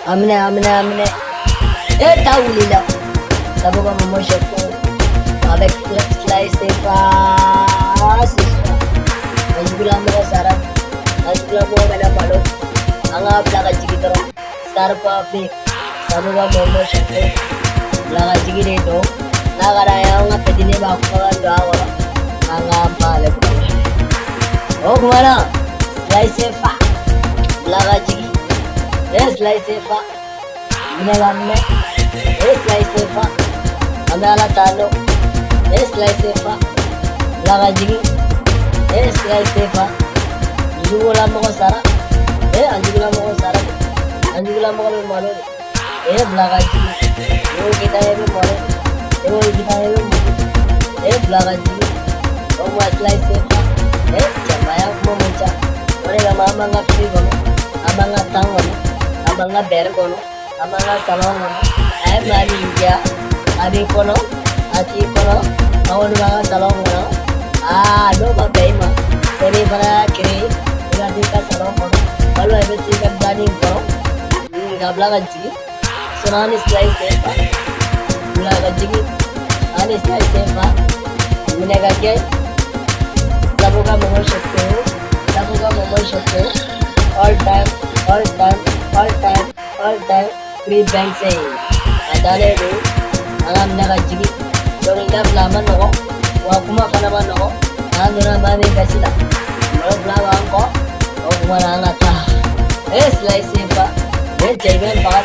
Amne. Taulila. Sabuka momo shoko. Avec slice fast. Anjula mo sarap. Anjula mo mala malo. Anga plaga jigi taro. Sarpa pe. Sabuka momo shoko. Plaga jigi reto. Nagara anga pedine bakwa doa. Anga pale. Oh kumana. Slice fa. Plaga jigi. Slice fa. Minagamne. Slice fa. Amala talo. Slice fa. Plaga jigi. Slice fa. Anjula mo sara. Anjula mo sara. Anjula mo malo. Plaga jigi. Yo kita ebe malo. Yo kita ebe malo. Plaga jigi. Oh my slice fa. Chambaya mo mucha. Ore mama ngapri gono. Amanga tangono. Amanga bergono. Amanga talongono. Ay mali india. Abi kono. Ati kono. Awon mga talongono. No babema. Teri para kiri. Gadi ka talongono. Balu ebe tika gadi kono. Gabla gajigi. Sunani slice fa. Gula gajigi. Ani slice fa. Mune gajigi. Sabuka momo shoko. Sabuka momo shoko. All time. Free bank say. Adale do. Angam naga jigi. Doringa flaman no. Wakuma kanaman no. Andura mami kasila. Molo flaman ko. Okuma nangata. Slice fa. Jaiben pa.